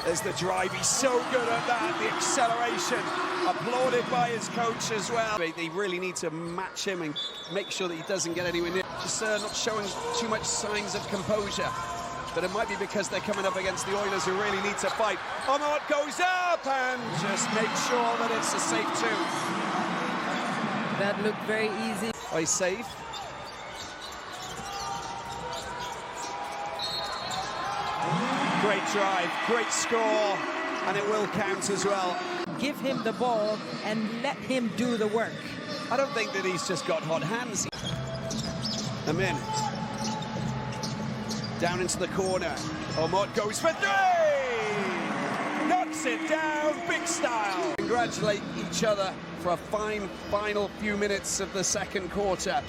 There's the drive, he's so good at that, the acceleration, applauded by his coach as well. They really need to match him and make sure that he doesn't get anywhere near. Just not showing too much signs of composure. But it might be because they're coming up against the Oilers who really need to fight. Ahly goes up and just make sure that it's a safe two. That looked very easy. Oh, he's safe. Great drive, great score, and it will count as well. Give him the ball and let him do the work. I don't think that he's just got hot hands. I'm in. Down into the corner. Ahly goes for three! Knocks it down, big style. Congratulate each other for a fine final few minutes of the second quarter.